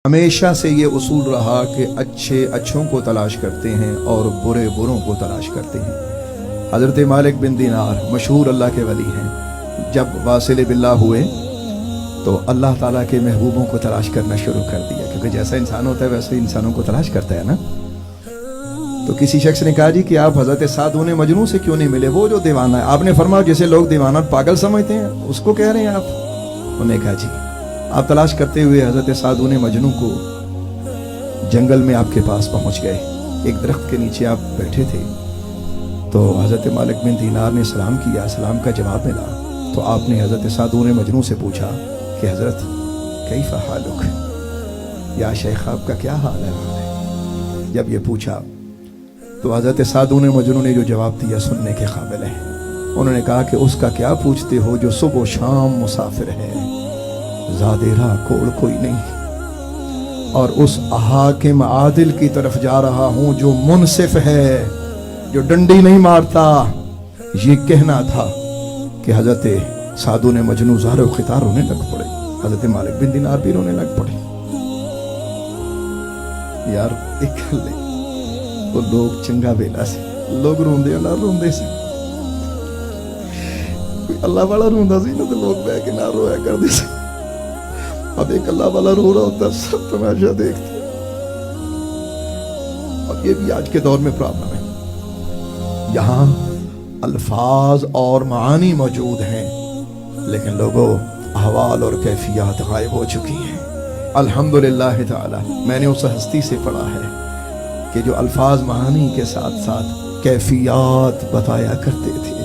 ہمیشہ سے یہ اصول رہا کہ اچھے اچھوں کو تلاش کرتے ہیں اور برے بروں کو تلاش کرتے ہیں۔ حضرت مالک بن دینار مشہور اللہ کے ولی ہیں، جب واصل باللہ ہوئے تو اللہ تعالیٰ کے محبوبوں کو تلاش کرنا شروع کر دیا، کیونکہ جیسا انسان ہوتا ہے ویسے انسانوں کو تلاش کرتا ہے نا۔ تو کسی شخص نے کہا جی کہ آپ حضرت سعد بن مجنون سے کیوں نہیں ملے، وہ جو دیوانہ ہے؟ آپ نے فرمایا جسے لوگ دیوانہ پاگل سمجھتے ہیں اس کو کہہ رہے ہیں آپ؟ انہوں نے کہا جی۔ آپ تلاش کرتے ہوئے حضرت سعد بن مجنون کو جنگل میں آپ کے پاس پہنچ گئے، ایک درخت کے نیچے آپ بیٹھے تھے، تو حضرت مالک بن دینار نے سلام کیا، سلام کا جواب ملا، تو آپ نے حضرت سعد بن مجنون سے پوچھا کہ حضرت کیف حالک، یا شیخ آپ کا کیا حال ہے؟ جب یہ پوچھا تو حضرت سعد بن مجنون نے جو جواب دیا سننے کے قابل ہے۔ انہوں نے کہا کہ اس کا کیا پوچھتے ہو جو صبح و شام مسافر ہے، زادے راہ کوڑ کوئی نہیں، اور اس حاکم عادل کی طرف جا رہا ہوں جو منصف ہے، جو ڈنڈی نہیں مارتا۔ یہ کہنا تھا کہ حضرت سعد بن مجنون زار و خطار رونے لگ پڑے، حضرت مالک بن دینار بھی رونے لگ پڑے۔ یار ایک گل وہ لوگ چنگا ویلا سے لوگ روندے نہ روندے سے، کوئی اللہ والا روندا سی نہ تو لوگ بہ کے نہ رویا کردے سے۔ اب ایک اللہ والا رو رہا ہوتا ہے، سب تماشا دیکھتے۔ اور یہ بھی آج کے دور میں پرابلم ہے، یہاں الفاظ اور معانی موجود ہیں لیکن لوگوں احوال اور کیفیات غائب ہو چکی ہیں۔ الحمدللہ تعالی میں نے اس ہستی سے پڑھا ہے کہ جو الفاظ معانی کے ساتھ ساتھ کیفیات بتایا کرتے تھے،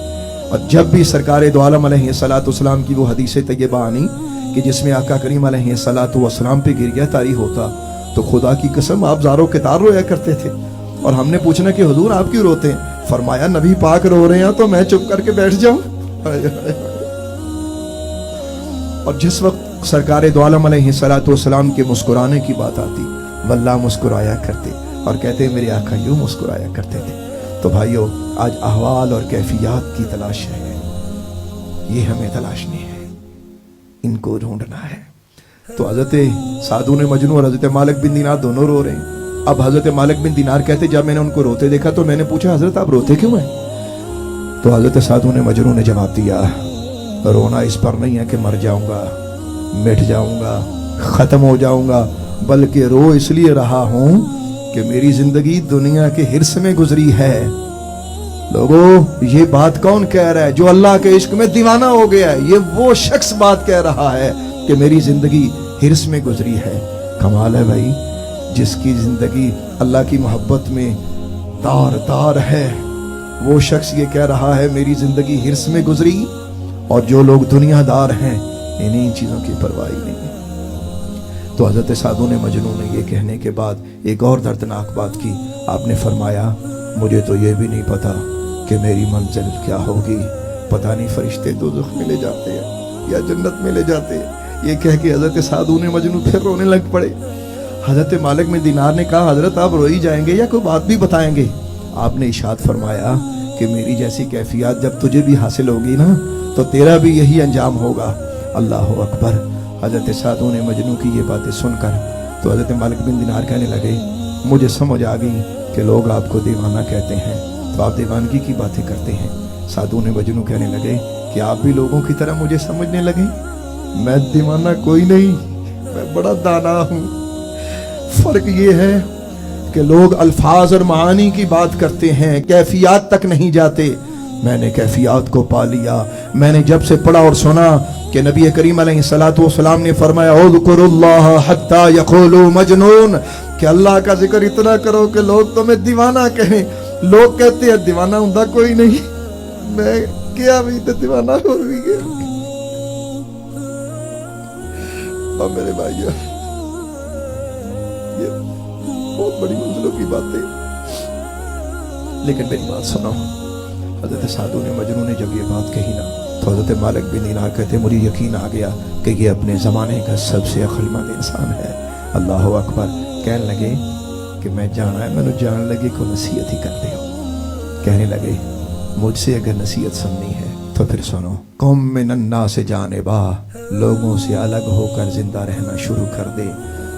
اور جب بھی سرکار دو عالم علیہ السلام کی وہ حدیث طیبہ آنی کہ جس میں آقا کریم علیہ السلام پہ گریہ طاری ہوتا، تو خدا کی قسم آپ زاروں کے تار رویا کرتے تھے۔ اور ہم نے پوچھنا کہ حضور آپ کیوں روتے ہیں؟ فرمایا نبی پاک رو رہے ہیں تو میں چپ کر کے بیٹھ جاؤں۔ اور جس وقت سرکار دو عالم علیہ السلام کے مسکرانے کی بات آتی، واللہ مسکرایا کرتے اور کہتے میرے آقا یوں مسکرایا کرتے تھے۔ تو بھائیو آج احوال اور کیفیات کی تلاش ہے، یہ ہمیں تلاشنی ہے، ان کو ڈھونڈنا ہے۔ تو حضرت سعد بن مجنون اور حضرت مالک بن دینار دونوں رو رہے ہیں۔ اب حضرت مالک بن دینار کہتے جب میں نے ان کو روتے دیکھا تو میں نے پوچھا حضرت آپ روتے کیوں ہیں؟ تو حضرت سعد بن مجنون نے جواب دیا رونا اس پر نہیں ہے کہ مر جاؤں گا، مٹ جاؤں گا، ختم ہو جاؤں گا، بلکہ رو اس لیے رہا ہوں کہ میری زندگی دنیا کے حرص میں گزری ہے۔ لوگوں یہ بات کون کہہ رہا ہے؟ جو اللہ کے عشق میں دیوانہ ہو گیا ہے، یہ وہ شخص بات کہہ رہا ہے کہ میری زندگی حرص میں گزری ہے۔ کمال ہے بھائی، جس کی زندگی اللہ کی محبت میں تار تار ہے، وہ شخص یہ کہہ رہا ہے میری زندگی حرص میں گزری، اور جو لوگ دنیا دار ہیں انہیں چیزوں کی پرواہ نہیں ہے۔ تو حضرت سعد بن مجنون نے یہ کہنے کے بعد ایک اور دردناک بات کی۔ آپ نے فرمایا مجھے تو یہ بھی نہیں پتا کہ میری منزل کیا ہوگی، پتہ نہیں فرشتے دوزخ میں لے جاتے ہیں یا جنت میں لے جاتے ہیں۔ یہ کہہ کے حضرت سعد بن مجنون پھر رونے لگ پڑے۔ حضرت مالک بن دینار نے کہا حضرت آپ روئی جائیں گے یا کوئی بات بھی بتائیں گے؟ آپ نے ارشاد فرمایا کہ میری جیسی کیفیات جب تجھے بھی حاصل ہوگی نا تو تیرا بھی یہی انجام ہوگا۔ اللہ اکبر۔ حضرت سعد بن مجنون کی یہ باتیں سن کر تو حضرت مالک بن دینار کہنے لگے مجھے سمجھ آ گئی کہ لوگ آپ کو دیوانہ کہتے ہیں تو آپ دیوانگی کی باتیں کرتے ہیں۔ سعد بن مجنون کہنے لگے کہ آپ بھی لوگوں کی طرح مجھے سمجھنے لگے، میں دیوانہ کوئی نہیں، میں بڑا دانا ہوں۔ فرق یہ ہے کہ لوگ الفاظ اور معانی کی بات کرتے ہیں، کیفیات تک نہیں جاتے۔ میں نے کیفیات کو پا لیا۔ میں نے جب سے پڑھا اور سنا کہ نبی کریم علیہ السلام نے فرمایا اذکر اللہ حتی یقولوا مجنون، کہ اللہ کا ذکر اتنا کرو کہ لوگ تمہیں دیوانہ کہیں۔ لوگ کہتے ہیں دیوانہ ہوندا کوئی نہیں، میں کیا بھی تو دیوانہ ہو بھی گیا۔ اور میرے بھائیو یہ بہت بڑی منزلوں کی باتیں، لیکن میری بات سنو۔ حضرت سعد بن مجنون نے جب یہ بات کہی نا تو حضرت مالک بن دینار کہتے مجھے یقین آ گیا کہ یہ اپنے زمانے کا سب سے عقل مند انسان ہے۔ اللہ اکبر۔ کہنے لگے کہ میں جانا ہے، میں نے جان لگے کو نصیحت ہی کرتے ہو۔ کہنے لگے مجھ سے اگر نصیحت سننی ہے تو پھر سنو، قم من الناس جانبا، لوگوں سے الگ ہو کر زندہ رہنا شروع کر دے،